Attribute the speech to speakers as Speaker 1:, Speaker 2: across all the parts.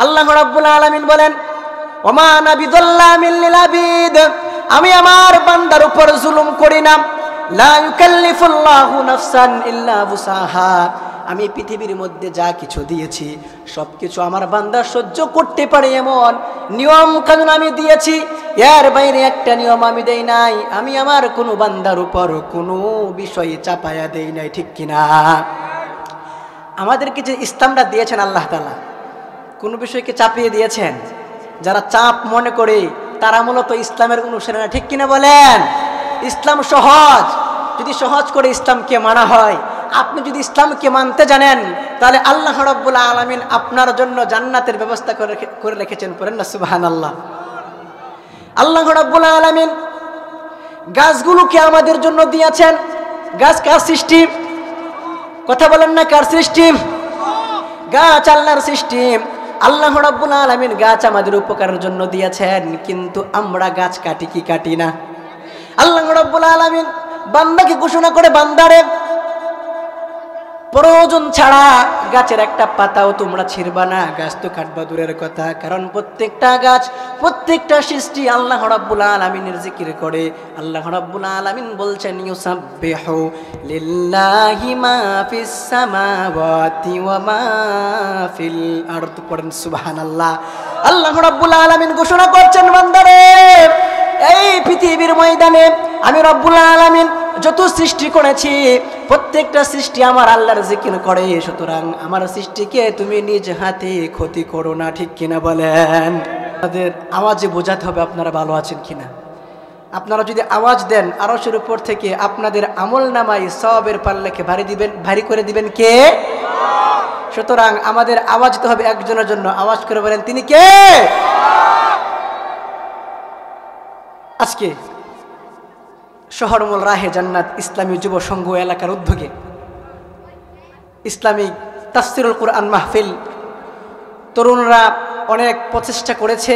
Speaker 1: আল্লাহ রাব্বুল আলামিন বলেন, ওমা আনা বিযাল্লামিল লিল আবিদ, আমি আমার বান্দার উপর জুলুম করি না। লা ইউকাল্লিফুল্লাহু নাফসান ইল্লা বুসাহা, আমি পৃথিবীর মধ্যে যা কিছু দিয়েছি সবকিছু আমার বান্দা সহ্য করতে পারে এমন নিয়ম কানুন আমি দিয়েছি, এর বাইরে একটা নিয়ম আমি দেই নাই। আমি আমার কোনো বান্দার উপর কোনো বিষয় চাপায়া দেই নাই, ঠিক কিনা? আমাদেরকে যে ইসলামটা দিয়েছেন আল্লাহ তাআলা, কোনো বিষয়কে চাপিয়ে দিয়েছেন? যারা চাপ মনে করে তারা মূলত ইসলামের অনুসারী না, ঠিক কিনা বলেন? ইসলাম সহজ, যদি সহজ করে ইসলামকে মানা হয়, আপনি যদি ইসলামকে মানতে জানেন, তাহলে আল্লাহ রাব্বুল আলামিন আপনার জন্য জান্নাতের ব্যবস্থা করে রেখেছেন। পড়েন না সুবহানাল্লাহ। আল্লাহ রাব্বুল আলামিন গাছগুলোকে আমাদের জন্য দিয়েছেন। গাছ কার সৃষ্টি? কথা বলেন না, কার সৃষ্টি? গাছ আল্লাহর সৃষ্টি। আল্লাহ রাব্বুল আলামিন গাছ আমাদের উপকারের জন্য দিয়েছেন, কিন্তু আমরা গাছ কাটি কি কাটি না? আল্লাহ রাব্বুল আলামিন বান্দাকে ঘোষণা করে, বান্দারে প্রয়োজন ছাড়া গাছের একটা পাতাও তোমরা ছিঁড়বা না। গাছ তো কাটবা দূরের কথা, কারণ প্রত্যেকটা গাছ, প্রত্যেকটা সৃষ্টি আল্লাহ রাব্বুল আলামিনের জিকির করে। আল্লাহ রাব্বুল আলামিন বলছেন, ইউসাব্বিহু লিল্লাহি মা ফিস সামাওয়াতি ওয়া মা ফিল আরদ। পড়েন সুবহানাল্লাহ। আল্লাহ রাব্বুল আলামিন ঘোষণা করছেন, বান্দারে এই পৃথিবীর ময়দানে আমি রব্বুল আলামিন যত সৃষ্টি করেছি প্রত্যেকটা সৃষ্টি আমার আল্লাহর জিকির করে, সুতরাং আমার সৃষ্টিকে তুমি নিজ হাতে ক্ষতি করো না, ঠিক কিনা বলেন? আপনাদের আওয়াজে বোঝাতে হবে আপনারা ভালো আছেন কিনা। আপনারা যদি আওয়াজ দেন, আরশের উপর থেকে আপনাদের আমল নামায় সওয়াবের পাল্লাকে ভারী করে দিবেন কে? সুতরাং আমাদের আওয়াজ দিতে হবে একজনের জন্য। আওয়াজ করে বলেন, তিনি কে? আজকে শহরমূল রাহে জান্নাত ইসলামী যুব সংঘ এলাকার উদ্যোগে ইসলামিক তাফসিরুল কুরআন মাহফিল, তরুণরা অনেক প্রচেষ্টা করেছে,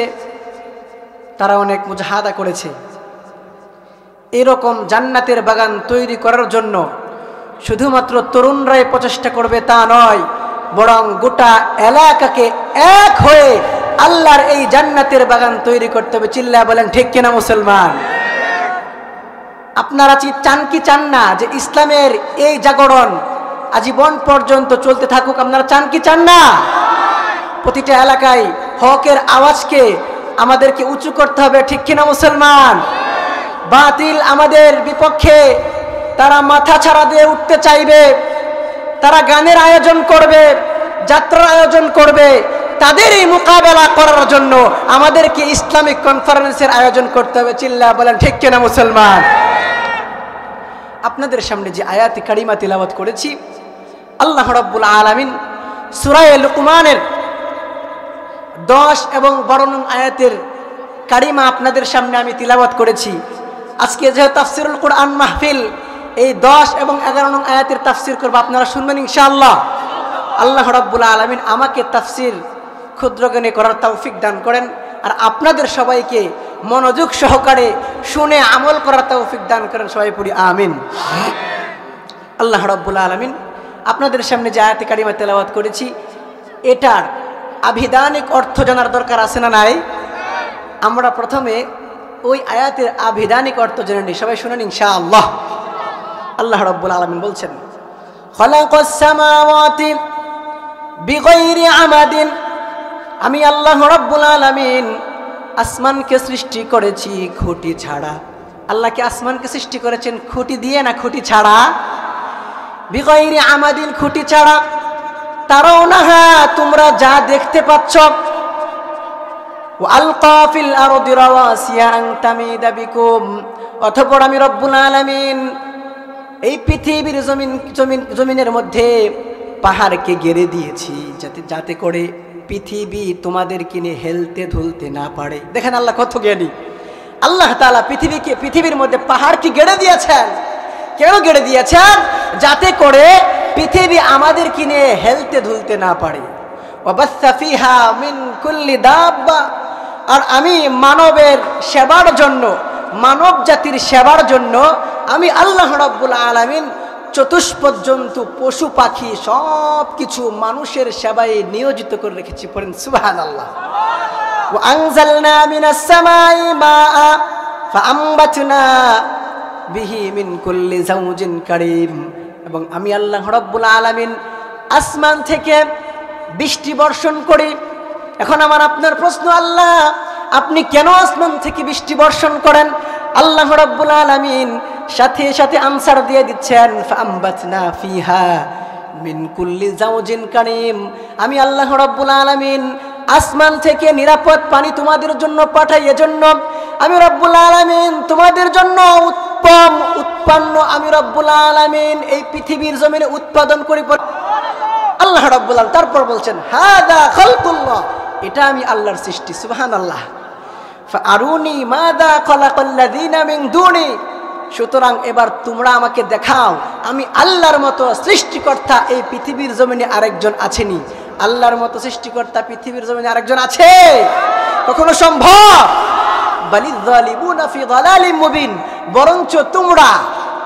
Speaker 1: তারা অনেক মুজাহাদা করেছে। এরকম জান্নাতের বাগান তৈরি করার জন্য শুধুমাত্র তরুণরাই প্রচেষ্টা করবে তা নয়, বরং গোটা এলাকাকে এক হয়ে আল্লাহর এই জান্নাতের বাগান তৈরি করতে হবে। চিল্লায় বলেন ঠিক কিনা মুসলমান? আপনারা চান কি চান না যে ইসলামের এই জাগরণ আজীবন পর্যন্ত চলতে থাকুক? আপনারা চান কি চান না? প্রতিটা এলাকায় হকের আওয়াজকে আমাদেরকে উঁচু করতে হবে, ঠিক কিনা মুসলমান? বাতিল আমাদের বিপক্ষে, তারা মাথা ছাড়া দিয়ে উঠতে চাইবে, তারা গানের আয়োজন করবে, যাত্রার আয়োজন করবে। তাদের এই মোকাবেলা করার জন্য আমাদেরকে ইসলামিক কনফারেন্সের আয়োজন করতে হবে। চিল্লা বলেন ঠিক কিনা মুসলমান? আপনাদের সামনে যে আয়াত কারিমা তিলাওয়াত করেছি, আল্লাহ রাব্বুল আলামিন সূরা লুকমানের 10 এবং 12 নং আয়াতের কারিমা আপনাদের সামনে আমি তিলাওয়াত করেছি। আজকে যেহেতু তাফসিরুল কুরআন মাহফিল, এই 10 এবং 11 নং আয়াতের তাফসির করব, আপনারা শুনবেন ইনশাআল্লাহ। আল্লাহ রাব্বুল আলামিন আমাকে তাফসির ক্ষুদ্রজ্ঞানে করার তৌফিক দান করেন, আর আপনাদের সবাইকে মনোযোগ সহকারে শুনে আমল করার তৌফিক দান করেন। সবাই পড়ি আমিন। আল্লাহ রাব্বুল আলামিন আপনাদের সামনে যে আয়াতে কারিমা তেলাওয়াত করেছি, এটার আভিধানিক অর্থ জানার দরকার আছে না নাই? আমরা প্রথমে ওই আয়াতের আভিধানিক অর্থ জেনে নিই। সবাই শুনেন ইনশাআল্লাহ। আল্লাহ রাব্বুল আলামিন বলছেন, খালাকাস সামাওয়াতি বিগাইরি আমাদিন, আমি আল্লাহ রাব্বুল আলামিন আসমানকে সৃষ্টি করেছি খুঁটি ছাড়া। আল্লাহকে আসমানকে সৃষ্টি করেছেন খুঁটি দিয়ে না খুঁটি ছাড়া? বিগাইরি আমাদিন, খুঁটি ছাড়া। তারাউনাহা, তোমরা যা দেখতে পাচ্ছ। ওয়া আলকা ফিল আরদি রাওয়াসিয়া আন তামিদা বিকুম, অতঃপর আমি রব্বুল আলামিন এই পৃথিবীর জমিনের মধ্যে পাহাড়কে গেড়ে দিয়েছি, যাতে করে পৃথিবী তোমাদের কিনে হেলতে ধুলতে না পারে। দেখেন আল্লাহ কত জ্ঞানী। আল্লাহ তাআলা পৃথিবীর মধ্যে পাহাড়কে গেড়ে দিয়েছেন। কেন গেড়ে দিয়েছেন? যাতে করে পৃথিবী আমাদের কিনে হেলতে ধুলতে না পারে। ওয়াবাসসা ফিহা মিন কুল্লি দাব্বা, আর আমি মানবের সেবার জন্য, মানব জাতির সেবার জন্য আমি আল্লাহ রাব্বুল আলামিন চতুষ্পদ জন্তু পশু পাখি সব কিছু মানুষের সেবায় নিয়োজিত করে রেখেছি। পড়েন সুবহানাল্লাহ। ওয়া আনজালনা মিনাস সামাই মাআ ফাআমবাতনা বিহি মিন কুল্লি যাওজিন কারীম। এবং আমি আল্লাহ রাব্বুল আলামিন আসমান থেকে বৃষ্টি বর্ষণ করি। এখন আমার আপনার প্রশ্ন, আল্লাহ আপনি কেন আসমান থেকে বৃষ্টি বর্ষণ করেন? আল্লাহ রাব্বুল আলামিন সাথে সাথে আনসার দিয়ে দিচ্ছেন, ফাআমবাতনা ফিহা মিন কুল্লি যাওজিন কারীম। আমি আল্লাহ রাব্বুল আলামিন আসমান থেকে নিরাপদ পানি তোমাদের জন্য পাঠাই। এজন্য আমি রব্বুল আলামিন তোমাদের জন্য উৎপন্ন আমি রব্বুল আলামিন এই পৃথিবীর জমিনে উৎপাদন করি। আল্লাহ রাব্বুল আলামিন তারপর বলছেন, হাদা খালকুল্লাহ, এটা আমি আল্লাহর সৃষ্টি। সুবহানাল্লাহ। ফাআরুনি মাদা খালাকাল্লাযিনা মিন দুনি। সুতরাং এবার তোমরা আমাকে দেখাও, আমি আল্লাহর মতো সৃষ্টিকর্তা এই পৃথিবীর জমিনে আরেকজন আছেনি? আল্লাহর মতো সৃষ্টিকর্তা পৃথিবীর জমিনে আরেকজন আছে? কখনো সম্ভব? বালিয যালিমুনা ফি যালালিম মুবিন। বরঞ্চ তোমরা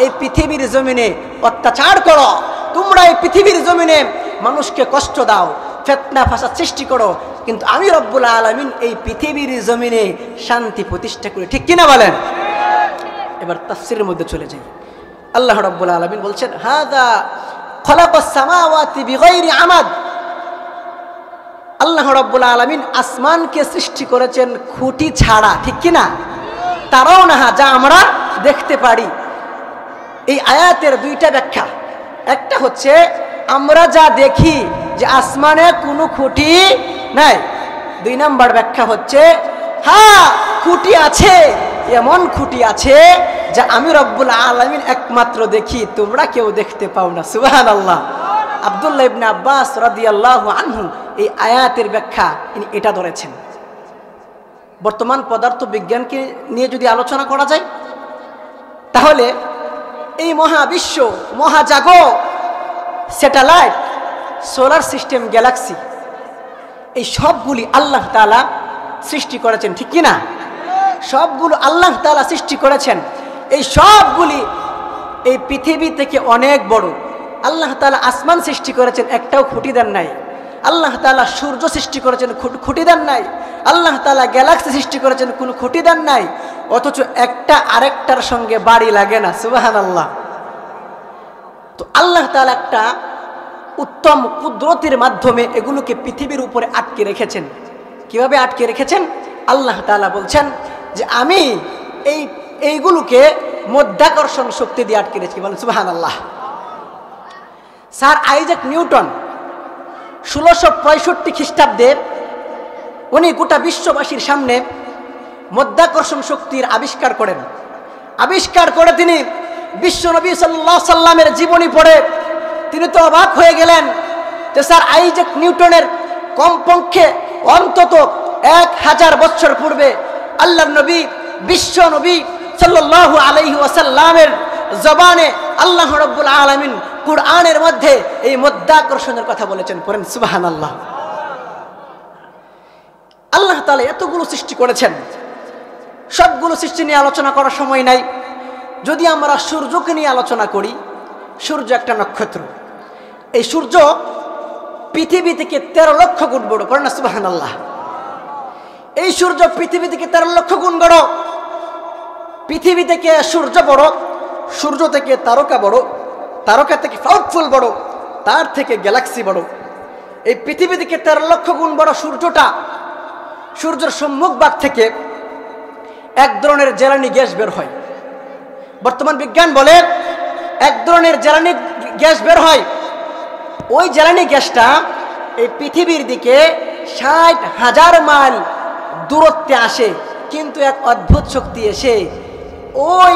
Speaker 1: এই পৃথিবীর জমিনে অত্যাচার করো, তোমরা এই পৃথিবীর জমিনে মানুষকে কষ্ট দাও, ফিতনা ফাসাদ সৃষ্টি করো, কিন্তু আমি রব্বুল আলামিন এই পৃথিবীর জমিনে শান্তি প্রতিষ্ঠা করি। ঠিক কিনা বলেন? এবার তাফসীরের মধ্যে চলে যাই। আল্লাহ রাব্বুল আলামিন বলছেন, হাদা খালাকাস সামাওয়াতি বিগাইরি আমাদ। আল্লাহ রাব্বুল আলামিন আসমানকে সৃষ্টি করেছেন খুঁটি ছাড়া। ঠিক কিনা? তারাও না যা আমরা দেখতে পারি। এই আয়াতের দুইটা ব্যাখ্যা। একটা হচ্ছে আমরা যা দেখি যে আসমানে কোনো খুঁটি নাই। দুই নাম্বার ব্যাখ্যা হচ্ছে, হ্যাঁ খুঁটি আছে, এমন খুঁটি আছে যা আমি রব্বুল আলামিন একমাত্র দেখি, তোমরা কেউ দেখতে পাও না। সুবহানাল্লাহ। আব্দুল্লাহ ইবনে আব্বাস রাদিয়াল্লাহু আনহু এই আয়াতের ব্যাখ্যা এটা ধরেছেন। বর্তমান পদার্থ বিজ্ঞানকে নিয়ে যদি আলোচনা করা যায়, তাহলে এই মহাবিশ্ব, মহাজাগত, স্যাটেলাইট, সোলার সিস্টেম, গ্যালাক্সি, এই সবগুলি আল্লাহ তাআলা সৃষ্টি করেছেন। ঠিক কিনা? সবগুলো আল্লাহ তাআলা সৃষ্টি করেছেন। এই সবগুলি এই পৃথিবী থেকে অনেক বড়। আল্লাহ তাআলা আসমান সৃষ্টি করেছেন, একটাও খুঁটি দেন নাই। আল্লাহ তাআলা সূর্য সৃষ্টি করেছেন, খুঁটি দেন নাই। আল্লাহ তাআলা গ্যালাক্সি সৃষ্টি করেছেন, কোনো খুঁটি দেন নাই। অথচ একটা আরেকটার সঙ্গে বাড়ি লাগে না। সুবহানাল্লাহ। তো আল্লাহ তাআলা একটা উত্তম কুদরতের মাধ্যমে এগুলোকে পৃথিবীর উপরে আটকে রেখেছেন। কিভাবে আটকে রেখেছেন? আল্লাহ তাআলা বলছেন যে আমি এইগুলোকে মাধ্যাকর্ষণ শক্তি দিয়ে আটকে রেখেছি। বলেন সুবহানাল্লাহ। স্যার আইজাক নিউটন 1665 খ্রিস্টাব্দে উনি গোটা বিশ্ববাসীর সামনে মাধ্যাকর্ষণ শক্তির আবিষ্কার করেন। আবিষ্কার করে তিনি বিশ্বনবী সাল্লাল্লাহু আলাইহি সাল্লামের জীবনী পড়ে তিনি তো অবাক হয়ে গেলেন যে স্যার আইজাক নিউটনের কমপক্ষে অন্তত 1000 বছর পূর্বে আল্লাহর নবী, বিশ্ব নবী সাল্লাল্লাহু আলাইহি ওয়াসাল্লামের জবানে আল্লাহ রাব্বুল আলামিন কুরআনের মধ্যে এই মাধ্যাকর্ষণের কথা বলেছেন। পড়েন সুবহানাল্লাহ। আল্লাহ তাআলা এতগুলো সৃষ্টি করেছেন, সবগুলো সৃষ্টি নিয়ে আলোচনা করার সময় নাই। যদি আমরা সূর্যকে নিয়ে আলোচনা করি, সূর্য একটা নক্ষত্র। এই সূর্য পৃথিবী থেকে 13 লক্ষ গুণ বড়। পড়েন না সুবহানাল্লাহ। এই সূর্য পৃথিবী থেকে 13 লক্ষ গুণ বড়। পৃথিবী থেকে সূর্য বড়, সূর্য থেকে তারকা বড়, তারকা থেকে ফাউটফুল বড়, তার থেকে গ্যালাক্সি বড়। এই পৃথিবী থেকে 13 লক্ষ গুণ বড় সূর্যটা, সূর্যের সম্মুখ ভাগ থেকে এক ধরনের জ্বালানি গ্যাস বের হয়। বর্তমান বিজ্ঞান বলে এক ধরনের জ্বালানি গ্যাস বের হয়। ওই জ্বালানি গ্যাসটা এই পৃথিবীর দিকে 60,000 মাইল দূরত্বে আসে, কিন্তু এক অদ্ভুত শক্তি এসে ওই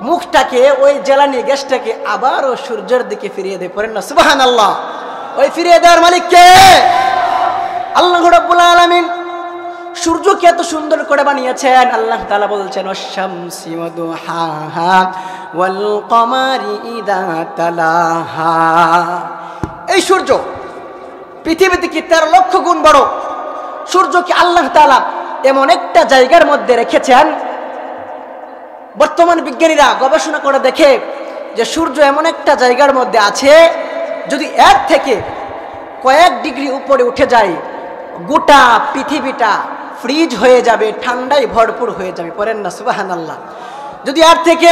Speaker 1: মুখটাকে, ওই জ্বালানি গ্যাসটাকে আবারও সূর্যের দিকে ফিরিয়ে দেয়। পড়েন না সুবহানাল্লাহ। ওই ফিরিয়ে দেওয়ার মালিক কে? আল্লাহ রাব্বুল আলামিন সূর্যকে এত সুন্দর করে বানিয়েছেন। আল্লাহ তাআলা বলছেন, ওয়াশ-শামসি ওয়া দুহাহা ওয়াল কমারি ইযা তালাহা। এই সূর্য পৃথিবী থেকে 13 লক্ষ গুণ বড়। সূর্যকে আল্লাহ তাআলা এমন একটা জায়গার মধ্যে রেখেছেন, বর্তমান বিজ্ঞানীরা গবেষণা করে দেখে যে সূর্য এমন একটা জায়গার মধ্যে আছে, যদি এর থেকে কয়েক ডিগ্রি উপরে উঠে যায় গোটা পৃথিবীটা ফ্রিজ হয়ে যাবে, ঠান্ডায় ভরপুর হয়ে যাবে। পড়েন না সুবহানাল্লাহ। যদি এর থেকে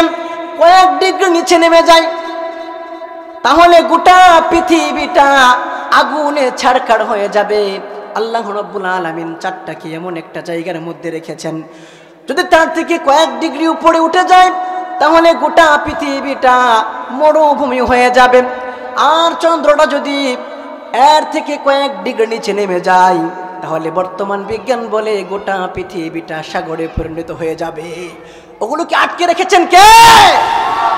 Speaker 1: কয়েক ডিগ্রি নিচে নেমে যায় তাহলে গোটা পৃথিবীটা আগুনে ছাড়খাড় হয়ে যাবে। আল্লাহ রাব্বুল আলামিন চাঁদটাকে এমন একটা জায়গার মধ্যে রেখেছেন, যদি তার থেকে কয়েক ডিগ্রি উপরে উঠে যায় তাহলে গোটা পৃথিবীটা মরুভূমি হয়ে যাবে। আর চন্দ্রটা যদি এর থেকে কয়েক ডিগ্রি নিচে নেমে যায় তাহলে বর্তমান বিজ্ঞান বলে গোটা পৃথিবীটা সাগরে পরিণত হয়ে যাবে। ওগুলোকে আটকে রেখেছেন কে?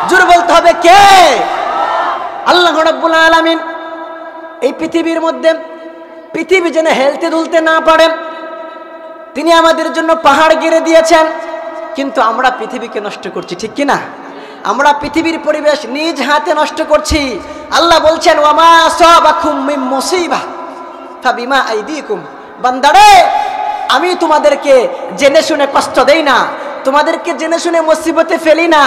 Speaker 1: জোরে বলতে হবে কে? আল্লাহ রাব্বুল আলামিন এই পৃথিবীর মধ্যে পৃথিবী যেন হেলতে দুলতে না পারে তিনি আমাদের জন্য পাহাড় গেড়ে দিয়েছেন, কিন্তু আমরা পৃথিবীকে নষ্ট করছি, ঠিক কি না? আমরা পৃথিবীর পরিবেশ নিজ হাতে নষ্ট করছি। আল্লাহ বলছেন ওয়ামা আসাবাকুম মিন মুসিবাহ ফাবিমা আইদিকুম। বান্দারে, আমি তোমাদেরকে জেনে শুনে কষ্ট দেই না, তোমাদেরকে জেনে শুনে মুসিবতে ফেলি না,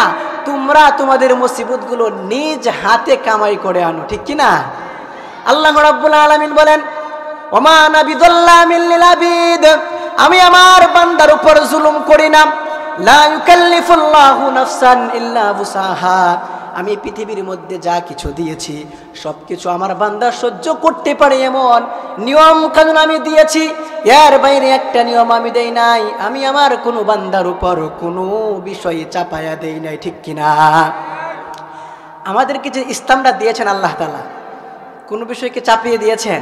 Speaker 1: তোমরা তোমাদের মুসিবতগুলো নিজ হাতে কামাই করে আনো, ঠিক কি না? আল্লাহ রাব্বুল আলামিন বলেন ওমা আনা বিযাল্লামিল লিল আবিদ, আমি আমার বান্দার উপর জুলুম করি না। লা ইউকাল্লিফুল্লাহু নাফসান ইল্লা বুসাহা, আমি পৃথিবীর মধ্যে যা কিছু দিয়েছি সবকিছু আমার বান্দা সহ্য করতে পারে এমন নিয়ম কানুন আমি দিয়েছি, এর বাইরে একটা নিয়ম আমি দেই নাই। আমি আমার কোনো বান্দার উপর কোনো বিষয় চাপায়া দেই নাই, ঠিক কিনা? আমাদেরকে যে ইসলামটা দিয়েছেন আল্লাহ তাআলা, কোনো বিষয়কে চাপিয়ে দিয়েছেন?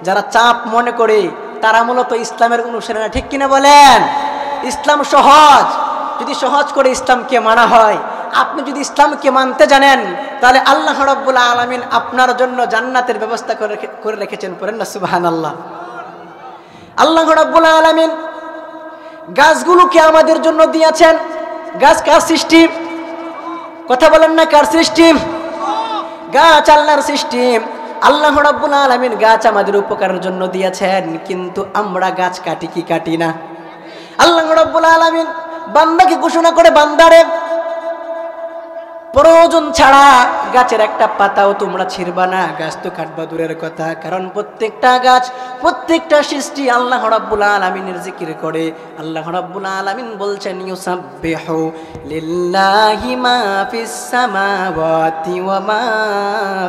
Speaker 1: যারা চাপ মনে করে তারা মূলত ইসলামের অনুসারী না, ঠিক কিনা বলেন? ইসলাম সহজ, যদি সহজ করে ইসলামকে মানা হয়, আপনি যদি ইসলামকে মানতে জানেন তাহলে আল্লাহ রাব্বুল আলামিন আপনার জন্য জান্নাতের ব্যবস্থা করে রেখেছেন। পড়েন না সুবহানাল্লাহ। আল্লাহ রাব্বুল আলামিন গাছগুলোকে আমাদের জন্য দিয়েছেন। গাছ কার সৃষ্টি? কথা বলেন না, কার সৃষ্টি? গাছ আল্লাহর সৃষ্টি। আল্লাহ রাব্বুল আলামিন গাছ আমাদের উপকারের জন্য দিয়েছেন, কিন্তু আমরা গাছ কাটি কি কাটি না? আল্লাহ রাব্বুল আলামিন বান্দাকে ঘোষণা করে, বান্দারে প্রয়োজন ছাড়া গাছের একটা পাতাও তোমরা ছিঁড়বা না। গাছ তো কাটবা দূরের কথা, কারণ প্রত্যেকটা গাছ প্রত্যেকটা সৃষ্টি আল্লাহ রাব্বুল আলামিনের জিকির করে। আল্লাহ রাব্বুল আলামিন বলছেন ইউসাব্বিহু লিল্লাহি মা ফিস সামাওয়াতি ওয়া মা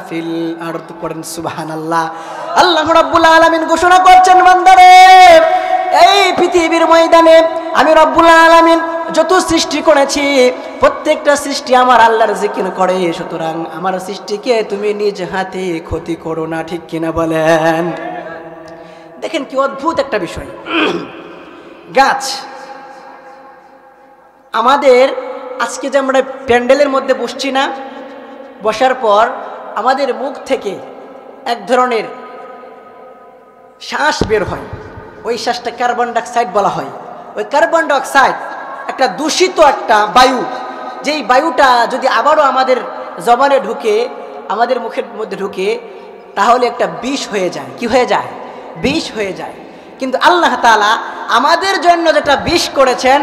Speaker 1: ফিল আরদ। পড়েন সুবহানাল্লাহ। আল্লাহ রাব্বুল আলামিন ঘোষণা করছেন, বান্দারে এই পৃথিবীর ময়দানে আমি রাব্বুল আলামিন যত সৃষ্টি করেছি প্রত্যেকটা সৃষ্টি আমার আল্লাহর জিকির করে, সুতরাং আমার সৃষ্টিকে তুমি নিজ হাতে ক্ষতি করো না, ঠিক কিনা বলেন? দেখেন কি অদ্ভুত একটা বিষয়। গাছ আমাদের আজকে যে আমরা প্যান্ডেলের মধ্যে বসছি না, বসার পর আমাদের মুখ থেকে এক ধরনের শ্বাস বের হয়, ওই শ্বাসটা কার্বন ডাইঅক্সাইড বলা হয়। ওই কার্বন ডাইঅক্সাইড একটা দূষিত একটা বায়ু, যেই বায়ুটা যদি আবারও আমাদের জবানে ঢুকে, আমাদের মুখের মধ্যে ঢুকে, তাহলে একটা বিষ হয়ে যায়। কি হয়ে যায়? বিষ হয়ে যায়। কিন্তু আল্লাহ তাআলা আমাদের জন্য যেটা বিষ করেছেন,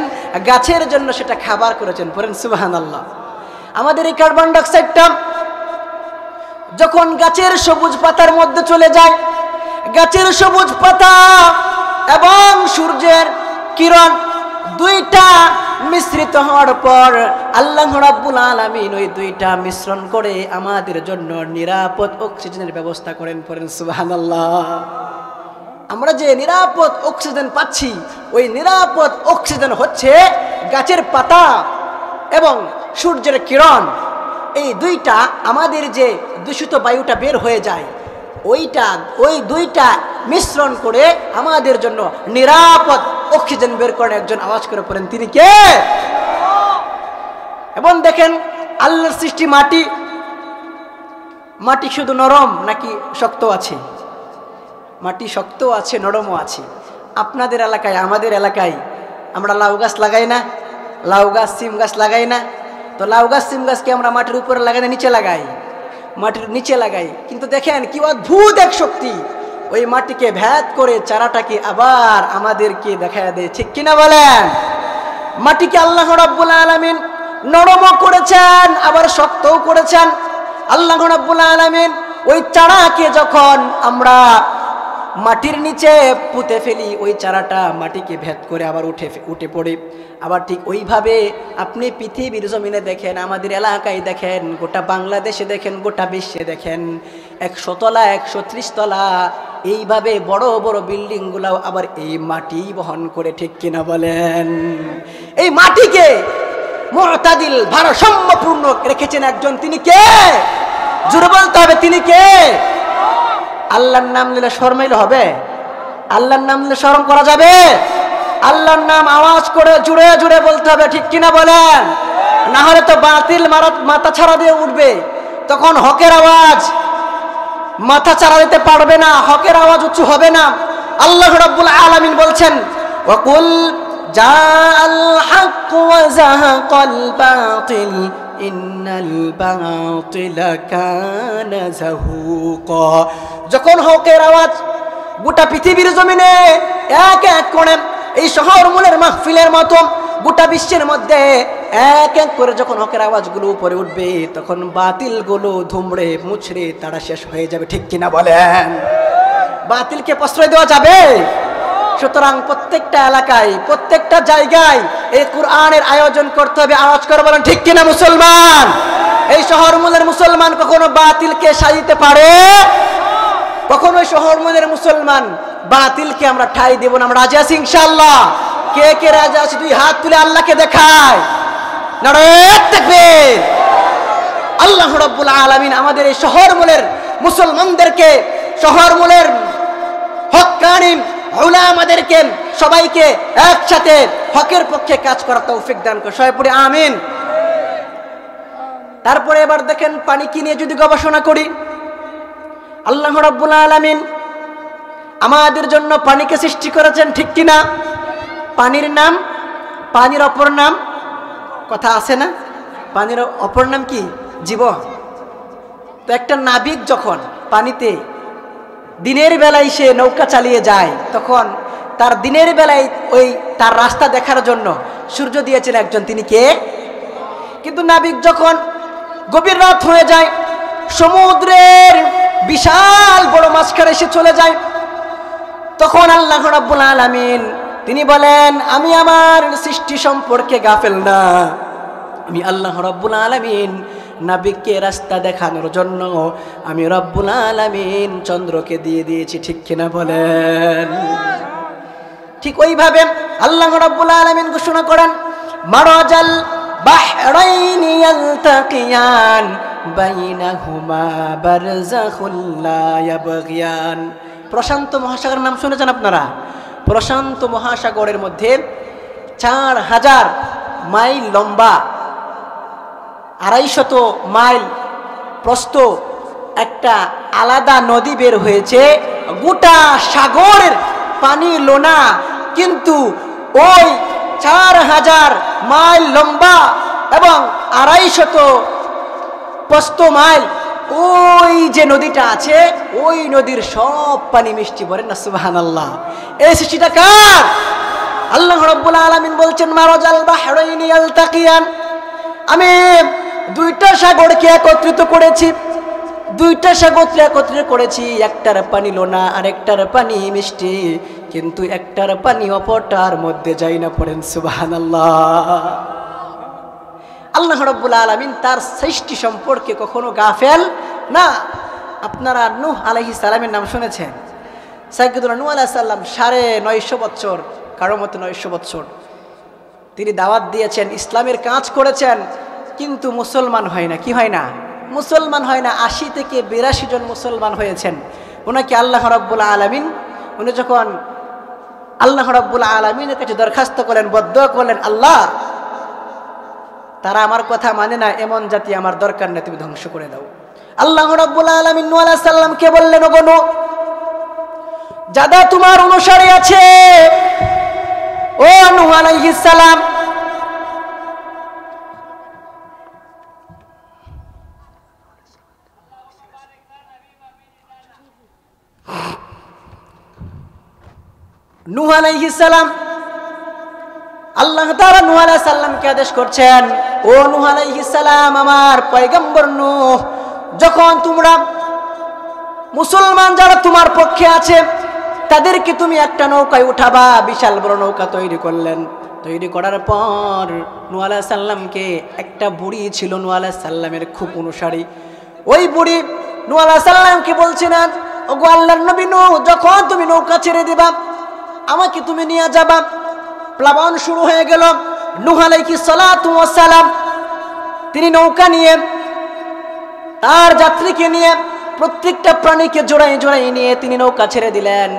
Speaker 1: গাছের জন্য সেটা খাবার করেছেন। পড়েন সুবহানাল্লাহ। আমাদের এই কার্বন ডাইঅক্সাইডটা যখন গাছের সবুজ পাতার মধ্যে চলে যায়, গাছের সবুজ পাতা এবং সূর্যের কিরণ দুইটা মিশ্রিত হওয়ার পর আল্লাহ রাব্বুল আলামিন ওই দুইটা মিশ্রণ করে আমাদের জন্য নিরাপদ অক্সিজেনের ব্যবস্থা করেন। পড়েন সুবহানাল্লাহ। আমরা যে নিরাপদ অক্সিজেন পাচ্ছি, ওই নিরাপদ অক্সিজেন হচ্ছে গাছের পাতা এবং সূর্যের কিরণ। এই দুইটা আমাদের যে দূষিত বায়ুটা বের হয়ে যায়, ওই দুইটা মিশ্রণ করে আমাদের জন্য নিরাপদ অক্সিজেন বের করেন। একজন আওয়াজ করে পড়েন, তিনি কে? এবং দেখেন আল্লাহর সৃষ্টি মাটি। মাটি শুধু নরম নাকি শক্ত আছে? মাটি শক্ত আছে, নরমও আছে। আপনাদের এলাকায়, আমাদের এলাকায় আমরা লাউ গাছ লাগাই না? লাউ গাছ, সিম গাছ লাগাই না? তো লাউ গাছ, সিম গাছকে আমরা মাটির উপরে লাগাই না নিচে লাগাই? মাটির নিচে লাগাই। কিন্তু দেখেন কি অদ্ভুত এক শক্তি, ওই মাটিকে ভেদ করে চারাটাকে আবার আমাদেরকে দেখা দেয়, ঠিক কিনা বলেন? মাটিকে আল্লাহ রাব্বুল আলামিন নরমও করেছেন আবার শক্তও করেছেন। আল্লাহ রাব্বুল আলামিন ওই চারাকে যখন আমরা মাটির নিচে পুঁতে ফেলি, ওই চারাটা মাটিকে ভেদ করে আবার উঠে পড়ে। আবার ঠিক ওইভাবে আপনি পৃথিবীর জমিনে দেখেন, আমাদের এলাকায় দেখেন, গোটা বাংলাদেশে দেখেন, গোটা বিশ্বে দেখেন, 100 তলা 130 তলা এইভাবে বড় বড় বিল্ডিংগুলাও আবার এই মাটি বহন করে, ঠিক কিনা বলেন? এই মাটিকে মুতাদিল ভারসাম্যপূর্ণ রেখেছেন একজন, তিনি কে? জোরে বলতে হবে, তিনি কে? আল্লাহর নাম নিলে শরমাইলে হবে? আল্লাহর নাম নিলে শরম করা যাবে? আল্লাহর নাম আওয়াজ করে জুড়ে জুড়ে বলতে হবে, ঠিক কিনা বলেন? না হলে তো বাতিল মাথা ছাড়া দিয়ে উঠবে, তখন হকের আওয়াজ মাথা ছাড়া দিতে পারবে না, হকের আওয়াজ উঁচু হবে না। আল্লাহ রাব্বুল আলামিন বলছেন, ওয়াকুল জাআল হক ওয়া যাহাকাল বাতিল ইন্নাল বাতিলা কানা যাহুকা। যখন হকের আওয়াজ গোটা পৃথিবীর জমিনে এক এক করে এই শহর মূলের মাহফিলের মতো গোটা বিশ্বের মধ্যে এক এক করে যখন হকের আওয়াজগুলো উপরে উঠবে, তখন বাতিলগুলো ধুমড়ে মুছড়ে তারা শেষ হয়ে যাবে, ঠিক কিনা বলেন? বাতিলকে প্রশ্রয় দেওয়া যাবে? সুতরাং প্রত্যেকটা এলাকায় প্রত্যেকটা জায়গায় এই কোরআনের আয়োজন করতে হবে। আওয়াজ করে বলেন, ঠিক কিনা মুসলমান? এই শহর মূলের মুসলমান কখনো বাতিলকে সাজিতে পারে? কখনো শহর মূলের মুসলমান বাতিলকে আমরা ঠাঁই দেব না। আমরা রাজি আছি ইনশাআল্লাহ? কে কে রাজি আছে দুই হাত তুলে আল্লাহকে দেখায়। নারায়ে তাকবীর। আল্লাহ রাব্বুল আলামিন আমাদের এই শহর মূলের মুসলমানদেরকে, শহর মূলের হক্কানি উলামাদেরকে সবাইকে একসাথে হকের পক্ষে কাজ করার তৌফিক দান করে। সবাই পড়ি আমিন। তারপরে এবার দেখেন, পানি কি নিয়ে যদি গবেষণা করি, আল্লাহ রাব্বুল আলামিন আমাদের জন্য পানিকে সৃষ্টি করেছেন, ঠিক কিনা? পানির নাম, পানির অপর নাম, কথা আছে না? পানির অপর নাম কি? জীবন। তো একটা নাবিক যখন পানিতে দিনের বেলায় সে নৌকা চালিয়ে যায়, তখন তার দিনের বেলায় ওই তার রাস্তা দেখার জন্য সূর্য দিয়েছেন একজন, তিনি কে? কিন্তু নাবিক যখন গভীর রাত হয়ে যায়, সমুদ্রের বিশাল বড় মাঝখানে এসে চলে যায়, তখন আল্লাহ রাব্বুল আলামিন তিনি বলেন, আমি আমার সৃষ্টি সম্পর্কে গাফেল না। আমি আল্লাহ রাব্বুল আলামিন নাবিককে রাস্তা দেখানোর জন্য আমি রাব্বুল আলামিন চন্দ্রকে দিয়ে দিয়েছি, ঠিক কিনা বলেন? ঠিক ওইভাবে আল্লাহ রাব্বুল আলামিন ঘোষণা করেন, মারাজাল বাহরাইনি ইয়ালতাকিয়ান বাইনাহুমা বারযাখুল লা ইয়াবগিয়ান। প্রশান্ত মহাসাগরের নাম শুনেছেন আপনারা? প্রশান্ত মহাসাগরের মধ্যে 4000 মাইল লম্বা, 250 মাইল প্রস্থ একটা আলাদা নদী বের হয়েছে। গোটা সাগরের পানি লোনা, কিন্তু ওই 4000 মাইল লম্বা এবং 250 প্রস্থ মাইল ওই যে নদীটা আছে, ওই নদীর সব পানি মিষ্টি। বলেন না সুবহানাল্লাহ। এই সৃষ্টিটা কার? আল্লাহ রাব্বুল আলামিন বলছেন, মারাজাল বাহরাইনি ইয়ালতাকিয়ান, আমি দুইটা সাগরকে একত্রিত করেছি, দুইটা সাগরকে একত্রিত করেছি। একটার পানি লোনা আর একটার পানি মিষ্টি, কিন্তু একটার পানি অপরটার মধ্যে যায় না। পড়েন সুবহানাল্লাহ। আল্লাহ রাব্বুল আলামিন তার সৃষ্টি সম্পর্কে কখনো গাফেল না। আপনারা নূহ আলাইহিস সালামের নাম শুনেছেন? সাইয়্যিদুনা নূহ আলাইহিস সালাম 950 বছর, কারো মতে 900 বছর তিনি দাওয়াত দিয়েছেন, ইসলামের কাজ করেছেন, কিন্তু মুসলমান হয় না। কি হয় না? মুসলমান হয় না। 80 থেকে 82 জন মুসলমান হয়েছেন। ওনাকে আল্লাহ রাব্বুল আলামিন, উনি যখন আল্লাহ রাব্বুল আলামিনের কাছে দরখাস্ত করলেন, বদদুয়া করলেন, আল্লাহ তারা আমার কথা মানে না, এমন জাতি আমার দরকার নেই, তুমি ধ্বংস করে দাও। আল্লাহ রাব্বুল আলামিন নূহ আলাইহিস সালামকে বললেন, ওগো নূহ, যারা তোমার অনুসারী আছে, ও নূহ আলাইহিস সালাম, নূহ আলাইহিস সালাম, আল্লাহ তাআলা নূহ আলাইহিস সালামকে আদেশ করছেন, ও নূহ আলাইহিস সালাম, আমার পয়গম্বর নূহ, যখন তোমরা মুসলমান যারা তোমার পক্ষে আছে তাদেরকে তুমি একটা নৌকায় উঠাবা, বিশাল বড় নৌকা তৈরি করলেন। তৈরি করার পর নূহ আলাইহিস সালামকে একটা বুড়ি ছিল নূহ আলাইহিস সালামের খুব অনুসারী, ওই বুড়ি নূহ আলাইহিস সালামকে বলছিলেন, ওগো আল্লাহর নবী নূহ, যখন তুমি নৌকা ছেড়ে দিবা আমাকে তুমি নিয়ে যাবা। প্লাবন শুরু হয়ে গেল। নূহ আলাইহিস সালাতু ওয়াস সালাম তিনি নৌকা নিয়ে তার যাত্রীকে নিয়ে প্রত্যেকটা প্রাণীকে জোড়াই জোড়াই নিয়ে তিনি নৌকা ছেড়ে দিলেন।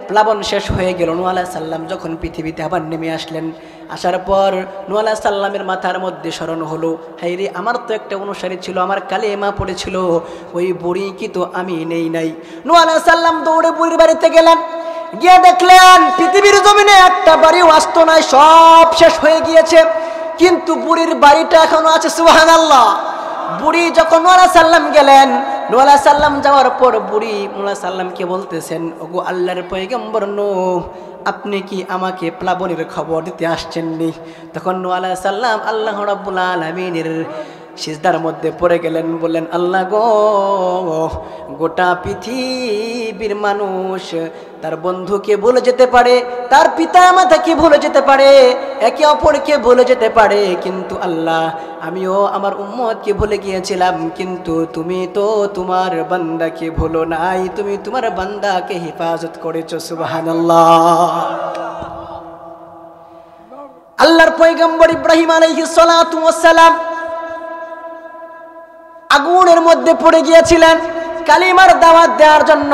Speaker 1: প্লাবন শেষ হয়ে গেল। নূহ আলাইহিস সালাম যখন পৃথিবীতে আবার নেমে আসলেন, আসার পর নূহ আলাইহিস সালামের মাথার মধ্যে স্মরণ হলো, হায় রে, আমার তো একটা অনুসারী ছিল, আমার কালেমা পড়েছিল, ওই বুড়ি কি তো আমি নেই নাই। নূহ আলাইহিস সালাম দৌড়ে বুড়ির বাড়িতে গেলেন, গিয়ে দেখলেন পৃথিবীর জমিনে একটা বাড়িও আসত নাই, সব শেষ হয়ে গিয়েছে, কিন্তু বুড়ির বাড়িটা এখনো আছে। সুবহানাল্লাহ। বুড়ি যখন নূহ আলাইহিস সালাম গেলেন, নূহ আলাইহিস সালাম যাওয়ার পর বুড়ি নূহ আলাইহিস সালামকে বলতেছেন, ওগো আল্লাহর পয়গম্বর নূহ, আপনি কি আমাকে প্লাবনের খবর দিতে আসছেননি? তখন নূহ আলাইহিস সালাম আল্লাহ রাব্বুল আলামিনের সিজদার মধ্যে পড়ে গেলেন, বললেন, আল্লাহ গো, গোটা পৃথিবীর মানুষ তার বন্ধুকে ভুলে যেতে পারে, তার পিতা মাতাকে ভুলে যেতে পারে, একে অপরকে ভুলে যেতে পারে, কিন্তু আল্লাহ আমিও আমার উম্মতকে ভুলে গিয়েছিলাম, কিন্তু তুমি তো তোমার বান্দাকে ভুলো নাই, তুমি তোমার বান্দাকে হেফাজত করেছো। সুবহানাল্লাহ। আল্লাহর পয়গম্বর ইব্রাহিম আলাইহিস সালাতু ওয়াস সালাম আগুনের মধ্যে পড়ে গিয়েছিলেন কালিমার দাওয়াত দেওয়ার জন্য।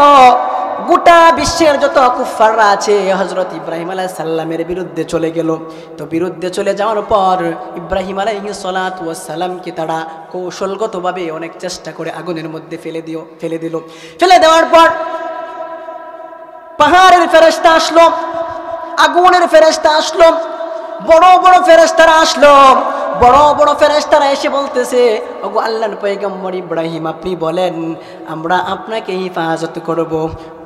Speaker 1: গোটা বিশ্বের যত কুফাররা আছে হযরত ইব্রাহিম আলাইহিস সালামের বিরুদ্ধে চলে গেল। তো বিরুদ্ধে চলে যাওয়ার পর ইব্রাহিম আলাইহিস সালাতু ওয়াস সালামকে তারা কৌশলগতভাবে অনেক চেষ্টা করে আগুনের মধ্যে ফেলে দিল। ফেলে দেওয়ার পর পাহাড়ের ফেরেশতা আসলো, আগুনের ফেরেশতা আসলো, বড় বড় ফেরেশতারা আসলো। বড় বড় ফেরেশতারা এসে বলতেছে, ওগো আল্লাহর পয়গম্বর ইব্রাহিম, আপনি বলেন, আমরা আপনাকে হেফাজত করব।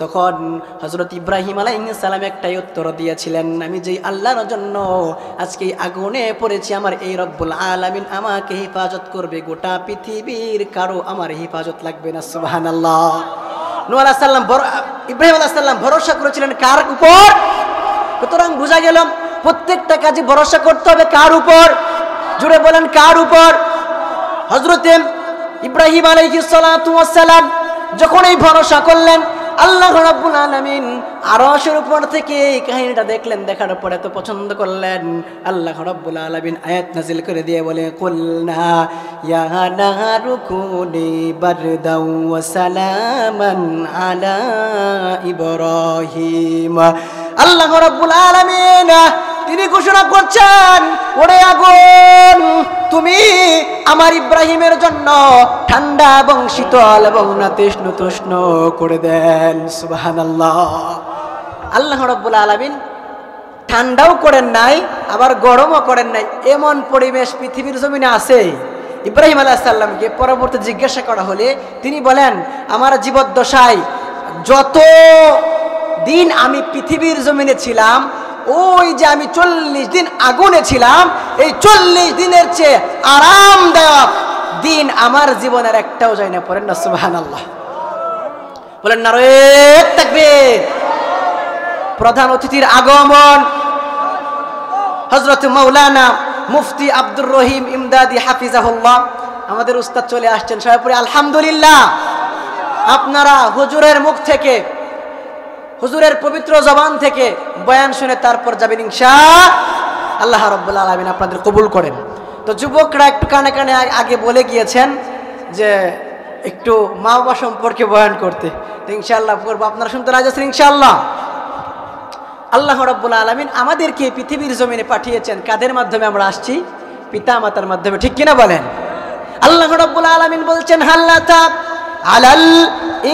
Speaker 1: তখন হযরত ইব্রাহিম আলাইহিস সালাম একটাই উত্তর দিয়েছিলেন, আমি যেই আল্লাহর জন্য আজকে আগুনে পড়েছি, আমার এই রব্বুল আলামিন আমাকে হেফাজত করবে, গোটা পৃথিবীর কারো আমার হেফাজত লাগবে না। সুবহানাল্লাহ। নূহ আলাইহিস সালাম ইব্রাহিম আলাইহিস সালাম ভরসা করেছিলেন কার উপর? সুতরাং বোঝা গেল প্রত্যেকটা কাজে ভরসা করতে হবে কার উপর? জুড়ে বলেন, কার উপর? হযরতে ইব্রাহিম আলাইহিস সালাতু ওয়াস সালাম যখন এই ভরসা করলেন, আল্লাহ রাব্বুল আলামিন আরশের উপর থেকে এই কাহিনীটা দেখলেন, দেখার পরে তো পছন্দ করলেন। আল্লাহ রাব্বুল আলামিন আয়াত নাযিল করে দিয়ে বলে, কুলনা ইয়া নারু কুনি বারদাও ওয়া সালামান আলা ইব্রাহিম। আল্লাহ রাব্বুল আলামিন তিনি ঘোষণা করছেন, ওরে আগুন, তুমি আমার ইব্রাহিমের জন্য ঠান্ডা এবং শীতল এবং নাতিশীতোষ্ণ করে দেন। সুবহানাল্লাহ। আল্লাহ রাব্বুল আলামিন ঠান্ডাও করেন নাই, আবার গরমও করেন নাই, এমন পরিবেশ পৃথিবীর জমিনে আছে। ইব্রাহিম আলাইহিস সালামকে পরবর্তী জিজ্ঞাসা করা হলে তিনি বলেন, আমার জীবদ্দশায় যত দিন আমি পৃথিবীর জমিনে ছিলাম, ওই যে আমি 40 দিন আগুনে ছিলাম, এই 40 দিনের চেয়ে আরামদায়ক দিন আমার জীবনের একটাও যায় না। পড়েন না সুবহানাল্লাহ। বলেন নারে তাকবীর। প্রধান অতিথির আগমন, হযরত মাওলানা মুফতি আব্দুর রহিম ইমদাদি হাফিজাহুল্লাহ, আমাদের উস্তাদ চলে আসছেন। সবাই পড়ে আলহামদুলিল্লাহ। আপনারা হুজুরের মুখ থেকে, হুজুরের পবিত্র জবান থেকে বয়ান শুনে তারপর যাবেন ইনশাআল্লাহ। রাব্বুল আলামিন আপনাদের কবুল করেন। তো যুবকরা একটু কানে কানে আগে বলে গিয়েছেন যে একটু মা বাবা সম্পর্কে বয়ান করতে, তো ইনশাআল্লাহ করবো। আপনারা শুনতে রাজি আছেন ইনশাআল্লাহ? আল্লাহ রাব্বুল আলামিন আমাদেরকে পৃথিবীর জমিনে পাঠিয়েছেন, কাদের মাধ্যমে আমরা আসছি? পিতা মাতার মাধ্যমে, ঠিক কিনা বলেন? আল্লাহ রাব্বুল আলামিন বলছেন, হাল্লাতা আলাল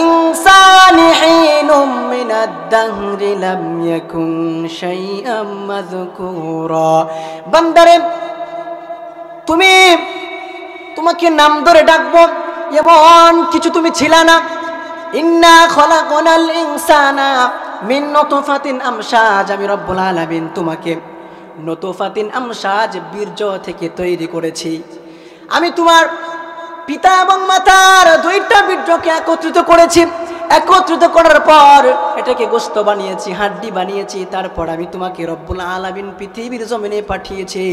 Speaker 1: ইনসানি হিনুম মিনাদ দাহরি লাম ইয়াকুন শাইআম মাযকুরা। বান্দারে, তোমাকে নাম ধরে ডাকবো এমন কিছু তুমি ছিলা না। ইন্না খলাকনাল ইনসানা মিন নুতফাতিন আমশাজ। আমি রব্বুল আলামিন তোমাকে নুতফাতিন আমশাজ বীর্য থেকে তৈরি করেছি। আমি তোমার পিতা এবং মাতার দুইটা বীর্যকে একত্রিত করেছি, একত্রিত করার পর এটাকে গোশত বানিয়েছি, হাড্ডি বানিয়েছি, তারপর আমি তোমাকে রব্বুল আলামিন পৃথিবীর জমিনে পাঠিয়েছি।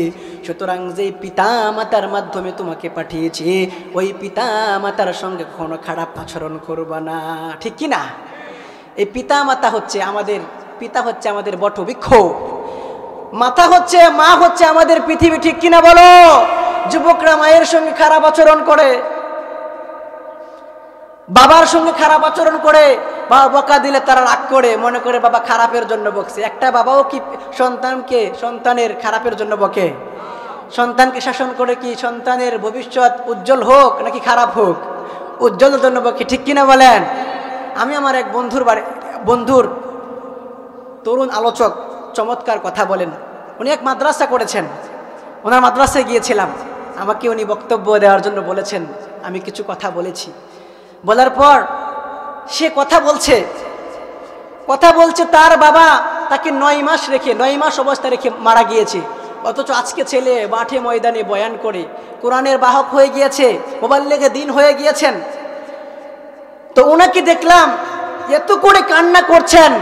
Speaker 1: সুতরাং যে পিতা মাতার মাধ্যমে তোমাকে পাঠিয়েছি, ওই পিতা মাতার সঙ্গে কখনো খারাপ আচরণ করবা না, ঠিক কি না? এই পিতা মাতা হচ্ছে আমাদের, পিতা হচ্ছে আমাদের বটবৃক্ষ, মাতা হচ্ছে, মা হচ্ছে আমাদের পৃথিবী, ঠিক কিনা বলো? যুবকরা মায়ের সঙ্গে খারাপ আচরণ করে, বাবার সঙ্গে খারাপ আচরণ করে, বাবা বকা দিলে তারা রাগ করে, মনে করে বাবা খারাপের জন্য বকছে। একটা বাবাও কি সন্তানকে সন্তানের খারাপের জন্য বকে? সন্তানকে শাসন করে কি সন্তানের ভবিষ্যৎ উজ্জ্বল হোক নাকি খারাপ হোক, উজ্জ্বলের জন্য বকে, ঠিক কিনা বলেন? আমি আমার এক বন্ধুর তরুণ আলোচক চমৎকার কথা বলেন। উনি এক মাদ্রাসা করেছেন, ওনার মাদ্রাসায় গিয়েছিলাম, আমাকে উনি বক্তব্য দেওয়ার জন্য বলেছেন। আমি কিছু কথা বলেছি, বলার পর সে কথা বলছে তার বাবা তাকে 9 মাস অবস্থায় রেখে মারা গিয়েছে, অথচ আজকে ছেলে মাঠে ময়দানে বয়ান করে কোরআনের বাহক হয়ে গিয়েছে, মুবাল্লিগে দ্বীন হয়ে গিয়েছেন। তো ওনাকে দেখলাম এত করে কান্না করছেন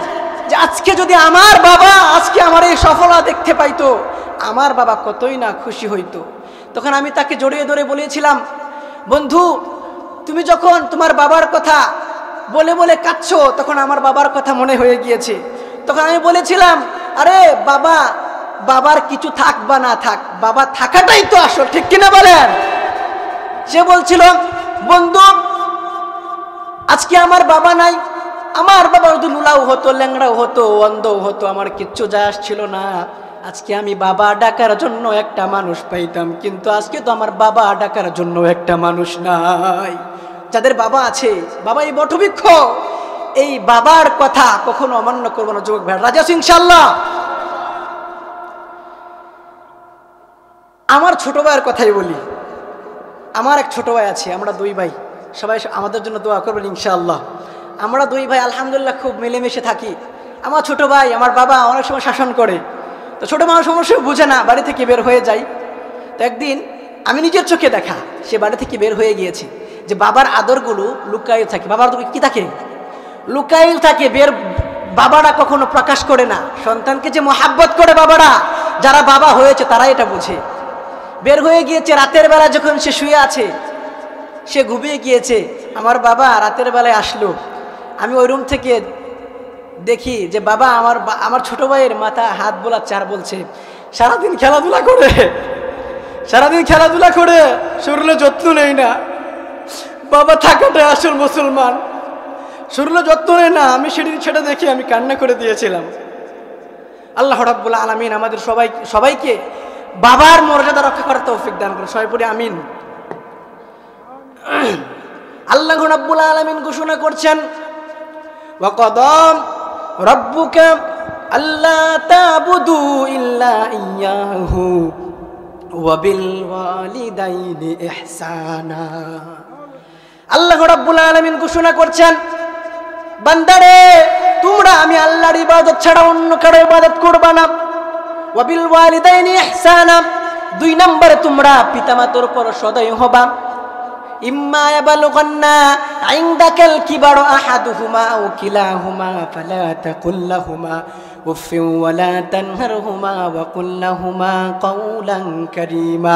Speaker 1: যে আজকে যদি আমার বাবা আজকে আমার এই সফলতা দেখতে পাইতো, আমার বাবা কতই না খুশি হইতো। তখন আমি তাকে জড়িয়ে ধরে বলেছিলাম, বন্ধু তুমি যখন তোমার বাবার কথা বলে বলে কাঁদছো, তখন আমার বাবার কথা মনে হয়ে গিয়েছে। তখন আমি বলেছিলাম, আরে বাবার কিছু থাক বা না থাক, বাবা থাকাটাই তো আসল, ঠিক কিনা বলেন? সে বলছিল, বন্ধু আজকে আমার বাবা নাই, আমার বাবা যদি লুলাও হতো, ল্যাংড়াও হতো, অন্ধও হতো, আমার কিচ্ছু যায় আসছিল না। আজকে আমি বাবা ডাকার জন্য একটা মানুষ পাইতাম, কিন্তু আজকে তো আমার বাবা ডাকার জন্য একটা মানুষ নাই। যাদের বাবা আছে, বাবা এই বটবৃক্ষ, এই বাবার কথা কখনো অমান্য করবো না। যুবক ভাই রাজি আছো ইনশাআল্লাহ? আমার ছোট ভাইয়ের কথাই বলি। আমার এক ছোট ভাই আছে, আমরা 2 ভাই, সবাই আমাদের জন্য দোয়া করবেন ইনশাআল্লাহ। আমরা 2 ভাই আলহামদুলিল্লাহ খুব মিলেমিশে থাকি। আমার ছোট ভাই, আমার বাবা অনেক সময় শাসন করে, তো ছোট মানুষ সমস্যা বুঝে না, বাড়ি থেকে বের হয়ে যায়। তো একদিন আমি নিজের চোখে দেখা, সে বাড়ি থেকে বের হয়ে গিয়েছে, যে বাবার আদরগুলো লুকায়ও থাকে, বাবার কি থাকে? লুকায়ও থাকে। বাবারা কখনো প্রকাশ করে না, সন্তানকে যে মহাব্বত করে বাবারা, যারা বাবা হয়েছে তারা এটা বুঝে। বের হয়ে গিয়েছে, রাতের বেলা যখন সে শুয়ে আছে, সে ঘুমিয়ে গিয়েছে, আমার বাবা রাতের বেলায় আসলো। আমি ওই রুম থেকে দেখি যে বাবা আমার ছোট ভাইয়ের মাথা হাত বোলা 4 বলছে। সারাদিন খেলাধুলা করে শরীরে যত্ন নেই না, বাবা থাকাটা আসল মুসলমান, শরীরে যত্ন নেই না। আমি সেটা দেখে আমি কান্না করে দিয়েছিলাম। আল্লাহ রাব্বুল আলামিন আমাদের সবাইকে বাবার মর্যাদা রক্ষা করার তৌফিক দান করুন, সবাই পড়ি আমিন। আল্লাহ রাব্বুল আলামিন ঘোষণা করছেন, ওয়া কদাম রাব্বুকা আল্লা তা'বুদু ইল্লা ইয়্যাহু ওয়া বিল ওয়ালিদাইনি ইহসানা। আল্লাহ রাব্বুল আলামিন ঘোষণা করছেন, বান্দারে তোমরা আমি আল্লাহর ইবাদত ছাড়া অন্য কারো ইবাদত করবা না। ওয়া বিল ওয়ালিদাইনি ইহসানা, 2 নম্বরে তোমরা পিতামাতার উপর সদয় হবা। ইম্মা ইয়াবলুগান্না ইনদাকাল কিবারু আহাদুহুমা আও কিলাহুমা ফালা তাকুল লাহুমা উফফিন ওয়ালা তানহারহুমা ওয়া কুল লাহুমা কাওলান কারীমা।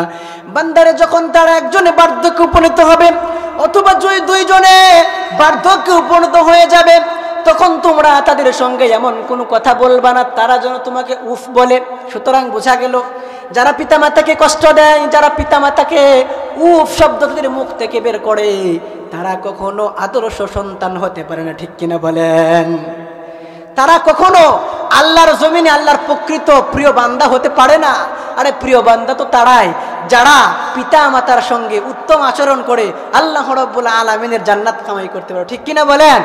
Speaker 1: বান্দারে যখন তারা একজনে বার্ধক্যে উপনীত হবে, অথবা 2 জনে বার্ধক্যে উপনীত হয়ে যাবে, তখন তোমরা তাদের সঙ্গে এমন কোনো কথা বলবা না তারা যেন তোমাকে উফ বলে। সুতরাং বোঝা গেল, যারা পিতামাতাকে কষ্ট দেয়, যারা পিতামাতাকে উফ শব্দ তাদের মুখ থেকে বের করে, তারা কখনো আদর্শ সন্তান হতে পারে না, ঠিক কিনা বলেন? তারা কখনো আল্লাহর জমিনে আল্লাহর প্রকৃত প্রিয় বান্দা হতে পারে না। আরে প্রিয় বান্দা তো তারাই যারা পিতা মাতার সঙ্গে উত্তম আচরণ করে আল্লাহ রাব্বুল আলামিনের জান্নাত কামাই করতে পারে, ঠিক কিনা বলেন?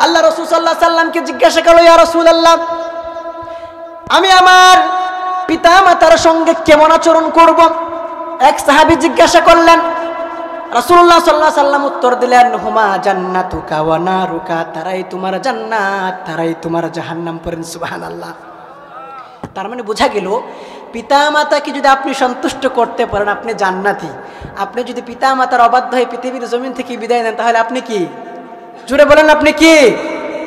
Speaker 1: আল্লাহ রাসূল সাল্লাল্লাহু আলাইহি সাল্লামকে জিজ্ঞাসা করলো, ইয়া রাসূলুল্লাহ, আমি আমার পিতা মাতার সঙ্গে কেমন আচরণ করব? এক সাহাবী জিজ্ঞাসা করলেন। রাসূলুল্লাহ সাল্লাল্লাহু আলাইহি সাল্লাম উত্তর দিলেন, হুমা জান্নাতুকা ওয়া নারুকা, তারাই তোমার জান্নাত, তারাই তোমার জাহান্নাম। পড়েন সুবহানাল্লাহ। তার মানে বোঝা গেল পিতামাতাকে যদি আপনি সন্তুষ্ট করতে পারেন আপনি জান্নাতি। আপনি যদি পিতামাতার অবাধ্য হয়ে পৃথিবীর জমিন থেকে বিদায় নেন তাহলে আপনি কি? জুড়ে বলেন আপনি কি?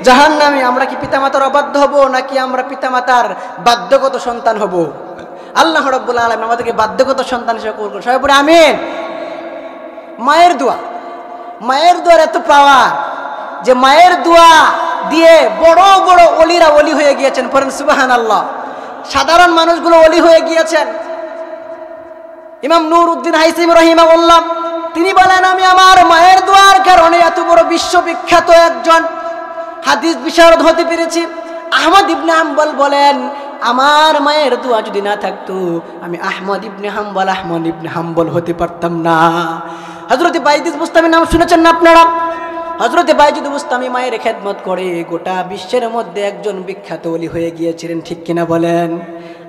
Speaker 1: জাহান্নামী। আমরা কি পিতামাতার অবাধ্য হব নাকি আমরা পিতামাতার বাধ্যগত সন্তান হব? আল্লাহ রাব্বুল আলামিন আমাদেরকে বাধ্যগত সন্তান হিসেবে কবুল করুন। সবাই বলে আমিন। মায়ের দোয়া, মায়ের দোয়ার এত পাওয়ার যে মায়ের দোয়া দিয়ে বড় বড় ওলিরা ওলি হয়ে গিয়েছেন। পড়েন সুবহানাল্লাহ। সাধারণ মানুষগুলো ওলি হয়ে গিয়েছেন। ইমাম নূরউদ্দিন হাইসিমি রাহিমাহুল্লাহ তিনি বলেন আমি আমার মায়ের দোয়ার কারণে এত বড় বিশ্ববিখ্যাত একজন হাদিস বিশারদ হতে পেরেছি। আহমদ ইবনে হাম্বল বলেন আমার মায়ের দোয়া যদি না থাকতো আমি আহমদ ইবনে হাম্বল হতে পারতাম না। হযরত বাইজিদ বুস্তামি নাম শুনেছেন না আপনারা? হযরত বাইজিদ বুস্তামি মায়ের খেদমত করে গোটা বিশ্বের মধ্যে একজন বিখ্যাত ওলি হয়ে গিয়েছিলেন, ঠিক কিনা বলেন?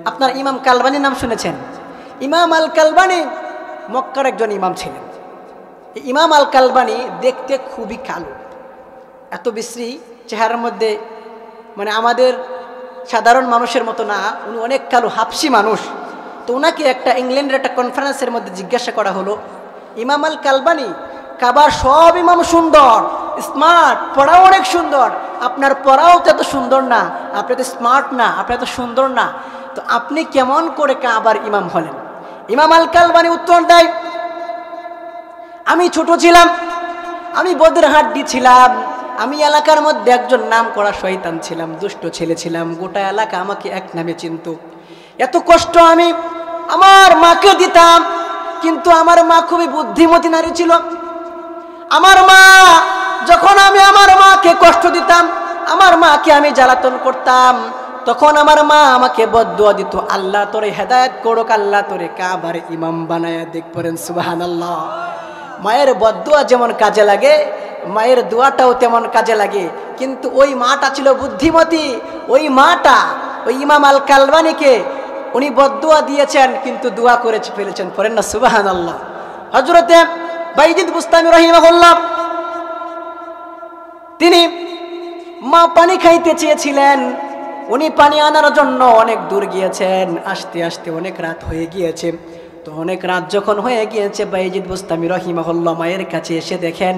Speaker 1: আপনার ইমাম কালবানি নাম শুনেছেন? ইমাম আল কালবানি মক্কার একজন ইমাম ছিলেন। ইমাম আল কালবানি দেখতে খুবই কালো, এত বিশ্রী চেহারার মধ্যে, মানে আমাদের সাধারণ মানুষের মতো না, উনি অনেক কালো, হাফসি মানুষ। তো ওনাকে একটা ইংল্যান্ডের একটা কনফারেন্সের মধ্যে জিজ্ঞাসা করা হলো, ইমাম আল কালবানি কাবার সব ইমাম সুন্দর, স্মার্ট, পড়াও অনেক সুন্দর, আপনার পড়াও তো এত সুন্দর না, আপনি তো স্মার্ট না, আপনি এত সুন্দর না, তো আপনি কেমন করে কাবার ইমাম হলেন? ইমাম আল কালবানি উত্তর দেয়, আমি ছোট ছিলাম, আমি বদরহাড্ডি ছিলাম, আমি এলাকার মধ্যে একজন নাম করা শয়তান ছিলাম, দুষ্ট ছেলে ছিলাম, গোটা এলাকা আমাকে এক নামে চিনত। এত কষ্ট আমি আমার মাকে দিতাম, কিন্তু আমার মা খুবই বুদ্ধিমতী নারী ছিল। আমার মা যখন আমি আমার মাকে কষ্ট দিতাম, আমার মাকে আমি জ্বালাতন করতাম, তখন আমার মা আমাকে বদদুয়া দিত, আল্লাহ তোরে হেদায়েত করুক, আল্লাহ তোরে কাবার ইমাম বানায়া দেখ। পড়েন সুবহানাল্লাহ। মায়ের বদদুয়া যেমন কাজে লাগে মায়ের দোয়াটাও তেমন কাজে লাগে। কিন্তু ওই মাটা ছিল বুদ্ধিমতী, ওই মাটা ওই ইমাম আল কালবানিকে উনি বদদুয়া দিয়েছেন কিন্তু দোয়া করে ফেলেছেন। পড়েন না সুবহানাল্লাহ। হযরতে বাইজিদ বুস্তামি রাহিমাহুল্লাহ তিনি মা পানি খাইতে চেয়েছিলেন, উনি পানি আনার জন্য অনেক দূর গিয়েছেন, আসতে আসতে অনেক রাত হয়ে গিয়েছে। তো অনেক রাত যখন হয়ে গিয়েছে বাইজিদ বুস্তামি রাহিমাহুল্লাহ মায়ের কাছে এসে দেখেন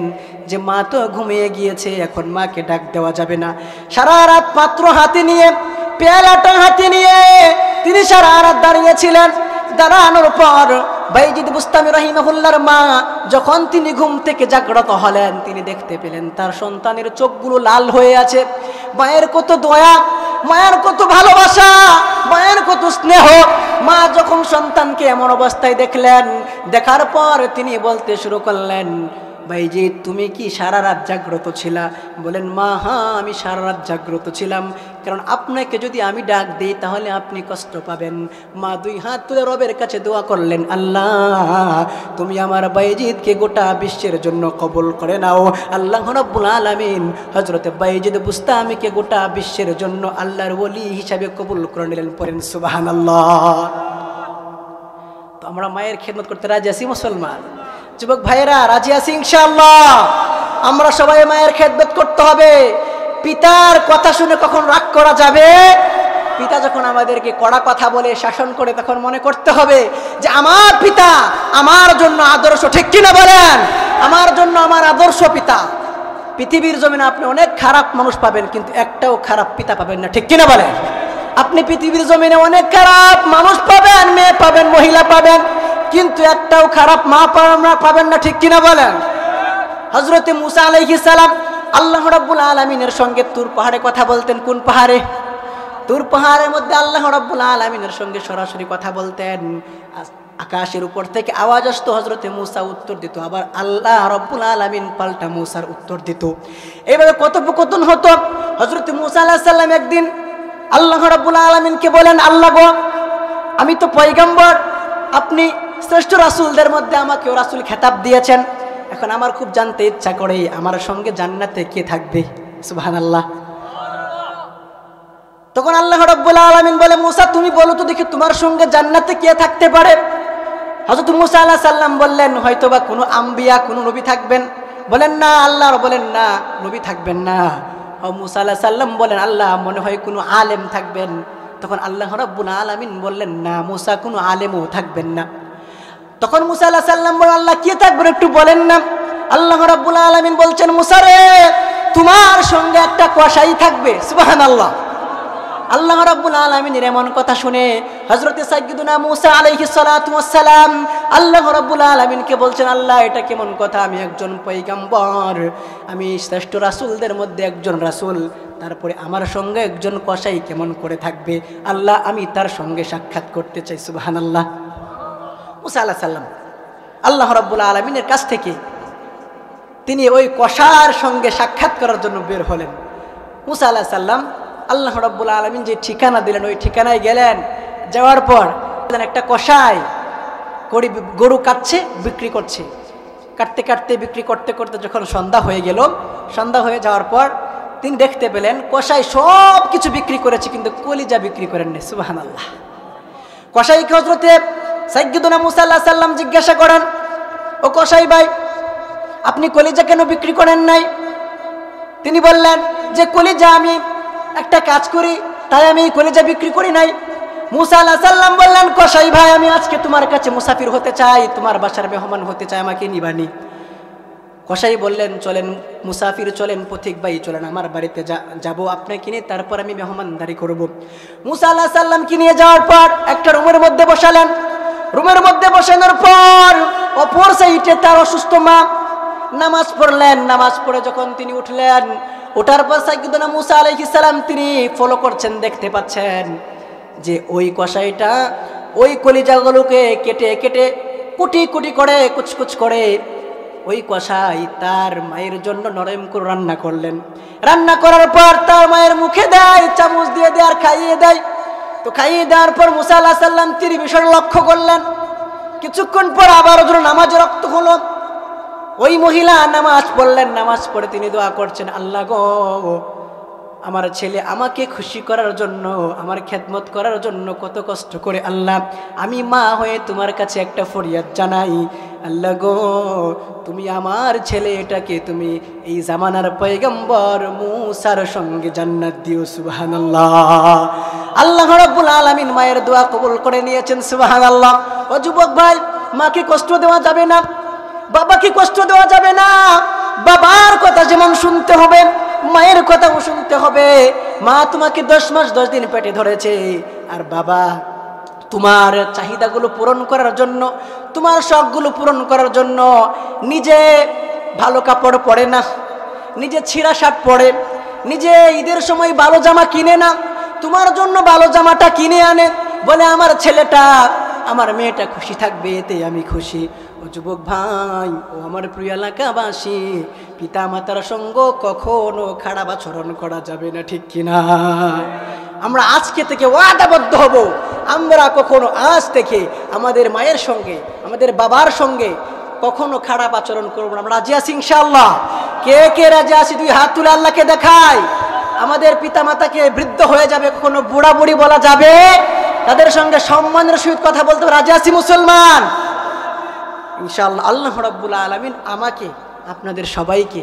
Speaker 1: যে মা তো ঘুমিয়ে গিয়েছে, এখন মাকে ডাক দেওয়া যাবে না। সারা রাত পাত্র হাতে নিয়ে, পেয়ালাটা হাতে নিয়ে তিনি সারা রাত দাঁড়িয়েছিলেন। দাঁড়ানোর পর বাইজিদ বুস্তামি রাহিমাহুল্লাহর মা যখন তিনি ঘুম থেকে জাগ্রত হলেন, তিনি দেখতে পেলেন তার সন্তানের চোখগুলো লাল হয়ে আছে। মায়ের কত দয়া, মায়ের কত ভালোবাসা, মায়ের কত স্নেহ। মা যখন সন্তানকে এমন অবস্থায় দেখলেন, দেখার পর তিনি বলতে শুরু করলেন, বাইজিদ তুমি কি সারা রাত জাগ্রত ছিলা? বলেন মা হ্যাঁ আমি সারা রাত জাগ্রত ছিলাম, কারণ আপনাকে যদি আমি ডাক দিই তাহলে আপনি কষ্ট পাবেন। মা দুই হাত তুলে রবের কাছে দোয়া করলেন, আল্লাহ তুমি আমার বাইজিদকে গোটা বিশ্বের জন্য কবুল করে নাও। আল্লাহ রাব্বুল আলামিন হযরত বাইজিদ বুস্তামিকে গোটা বিশ্বের জন্য আল্লাহর ওলি হিসাবে কবুল করে নিলেন। পড়েন সুবহানাল্লাহ। তো আমরা মায়ের খেদমত করতে রাজি আছি মুসলমান? যুবক ভাইয়েরা রাজি আছি ইনশাআল্লাহ? আমরা সবাই মায়ের খেদমত করতে হবে। পিতার কথা শুনে কখন রাগ করা যাবে? পিতা যখন আমাদেরকে কড়া কথা বলে শাসন করে তখন মনে করতে হবে যে আমার পিতা আমার জন্য আদর্শ, ঠিক কিনা বলেন? আমার জন্য আমার আদর্শ পিতা। পৃথিবীর জমিনে আপনি অনেক খারাপ মানুষ পাবেন কিন্তু একটাও খারাপ পিতা পাবেন না, ঠিক কিনা বলেন? আপনি পৃথিবীর জমিনে অনেক খারাপ মানুষ পাবেন, মেয়ে পাবেন, মহিলা পাবেন, কিন্তু একটাও খারাপ মা পাবেন না, ঠিক কিনা বলেন? হযরতে মুসা আলাইহিস সালাম আল্লাহ রাব্বুল আলামিনের সঙ্গে তুর পাহাড়ে কথা বলতেন। কোন পাহাড়ে? তুর পাহাড়ের মধ্যে আল্লাহ রাব্বুল আলামিনের সঙ্গে সরাসরি কথা বলতেন। আকাশের উপর থেকে আওয়াজ আসতো, হযরতে মুসা উত্তর দিত, আবার আল্লাহ রাব্বুল আলামিন পাল্টা মুসার উত্তর দিত। এইভাবে কথোপকথন হতো। হযরতে মুসা আলাইহিস সালাম একদিন আল্লাহ রাব্বুল আলামিনকে বলেন, আল্লাহ গো আমি তো পয়গম্বর, আপনি শ্রেষ্ঠ রাসূলদের মধ্যে আমাকেও রাসূল খেতাব দিয়েছেন, এখন আমার খুব জানতে ইচ্ছা করে আমার সঙ্গে জান্নাতে কে থাকবে? সুবহানাল্লাহ। তখন আল্লাহ রাব্বুল আলামিন বলে, মুসা তুমি বলো তো দেখি তোমার সঙ্গে জান্নাতে কে থাকতে পারে? হযরত মুসা আলাইহিস সালাম বললেন হয়তোবা কোনো আম্বিয়া, কোনো নবী থাকবেন। বলেন না, আল্লাহ বলেন না নবী থাকবেন না। মুসা আলাইহিস সালাম বলেন আল্লাহ মনে হয় কোনো আলেম থাকবেন। তখন আল্লাহ রাব্বুল আলামিন বললেন, না মুসা কোনো আলেমও থাকবেন না। তখন মুসা আলাইহিস সালাম বললেন, আল্লাহ কে থাকবেন একটু বলেন না। আল্লাহ রাব্বুল আলামিন বলছেন, মুসা রে তোমার সঙ্গে একটা কসাই থাকবে। সুবহানাল্লাহ। আল্লাহ রাব্বুল আলামিনের এমন কথা শুনে হযরত সাইয়্যিদুনা মুসা আলাইহিস সালাতু ওয়াস সালাম আল্লাহ রাব্বুল আলামিনকে বলছেন, আল্লাহ এটা কেমন কথা, আমি একজন পয়গম্বর, আমি শ্রেষ্ঠ রাসূলদের মধ্যে একজন রাসূল, তারপরে আমার সঙ্গে একজন কসাই কেমন করে থাকবে? আল্লাহ আমি তার সঙ্গে সাক্ষাৎ করতে চাই। সুবহানাল্লাহ। মুসা আলাইহিস সালাম আল্লাহ রাব্বুল আলামিনের কাছ থেকে তিনি ওই কসার সঙ্গে সাক্ষাৎ করার জন্য বের হলেন। মুসা আলাইহিস সালাম আল্লাহ রাব্বুল আলামিন যে ঠিকানা দিলেন ওই ঠিকানায় গেলেন। যাওয়ার পর একটা কসাই গরু কাটছে, বিক্রি করছে। কাটতে কাটতে বিক্রি করতে করতে যখন সন্ধ্যা হয়ে গেল, সন্ধ্যা হয়ে যাওয়ার পর তিনি দেখতে পেলেন কসাই সব কিছু বিক্রি করেছে কিন্তু কলিজা বিক্রি করেননি। সুবহানাল্লাহ। কসাইকে হযরতে সাইয়্যিদুনা মুসা আলাইহিস সালাম জিজ্ঞাসা করেন, ও কসাই ভাই আপনি কলিজা কেন বিক্রি করেন নাই? তিনি বললেন যে কলিজা আমি একটা কাজ করি তাই আমি কলিজা বিক্রি করি নাই। মুসা আলাইহিস সালাম বললেন, কসাই ভাই আমি আজকে তোমার কাছে মুসাফির হতে চাই, তোমার বাসার মেহমান হতে চাই, আমাকে নিবানি? কসাই বললেন, চলেন মুসাফির চলেন, পথিক ভাই চলেন, আমার বাড়িতে যাব আপনাকে নিয়ে, তারপর আমি মেহমানদারি করব। মুসা আলাইহিস সালামকে নিয়ে যাওয়ার পর একটা রুমের মধ্যে বসালেন। রুমের মধ্যে বসানোর পর অপর সাইডে তার অসুস্থ মা নামাজ পড়লেন। নামাজ পড়ে যখন তিনি উঠলেন, ওঠার পর সাইয়্যিদুনা মুসা আলাইহিস সালাম তিনি ফলো করছেন, দেখতে পাচ্ছেন যে ওই কসাইটা ওই কলিজাগুলোকে কেটে কেটে কুটি কুটি করে কুচকুচ করে ওই কসাই তার মায়ের জন্য নরম করে রান্না করলেন। রান্না করার পর তার মায়ের মুখে দেয়, চামচ দিয়ে দেয় আর খাইয়ে দেয়। তো খাইয়ে দেওয়ার পর মুসা আলাইহিস সালাম তিনি বিষয় লক্ষ্য করলেন। কিছুক্ষণ পর আবার নামাজে রক্ত হলো। ওই মহিলা নামাজ পড়লেন, নামাজ পড়ে তিনি দোয়া করছেন, আল্লাহ গো আমার ছেলে আমাকে খুশি করার জন্য, আমার খেদমত করার জন্য কত কষ্ট করে, আল্লাহ আমি মা হয়ে তোমার কাছে একটা ফরিয়াদ জানাই, আল্লাহ গো তুমি আমার ছেলে এটাকে তুমি এই জামানার পয়গম্বর মুসার সঙ্গে জান্নাত দিও। সুবহানাল্লাহ। আল্লাহ রাব্বুল আলামিন মায়ের দোয়া কবুল করে নিয়েছেন। সুবহানাল্লাহ। ও যুবক ভাই, মাকে কষ্ট দেওয়া যাবে না, বাবাকে কষ্ট দেওয়া যাবে না। বাবার কথা যেমন শুনতে হবে, মায়ের কথাও শুনতে হবে। মা তোমাকে 10 মাস 10 দিন পেটে ধরেছে, আর বাবা তোমার চাহিদাগুলো পূরণ করার জন্য, তোমার শখগুলো পূরণ করার জন্য নিজে ভালো কাপড় পরে না, নিজে ছিঁড়া শার্ট পরে, নিজে ঈদের সময় ভালো জামা কিনে না, তোমার জন্য ভালো জামাটা কিনে আনে, বলে আমার ছেলেটা আমার মেয়েটা খুশি থাকবে, এতে আমি খুশি। ও যুবক ভাই, ও আমার প্রিয় এলাকাবাসী, পিতা মাতার সঙ্গ কখনো খারাপ আচরণ করা যাবে না, ঠিক কিনা? আমরা আজকে থেকে ওয়াদাবদ্ধ হব, আমরা কখনো আজ থেকে আমাদের মায়ের সঙ্গে, আমাদের বাবার সঙ্গে কখনো খারাপ আচরণ করবো না। আমরা রাজি আছি ইনশাআল্লাহ? কে কে রাজি আছি? 2 হাত তুলে আল্লাহকে দেখায়। আমাদের পিতা মাতাকে বৃদ্ধ হয়ে যাবে, কখনো বুড়া বুড়ি বলা যাবে, তাদের সঙ্গে সম্মানের সহিত কথা বলতে রাজি আছি মুসলমান ইনশাআল্লাহ। আল্লাহ রাব্বুল আলামিন আমাকে আপনাদের সবাইকে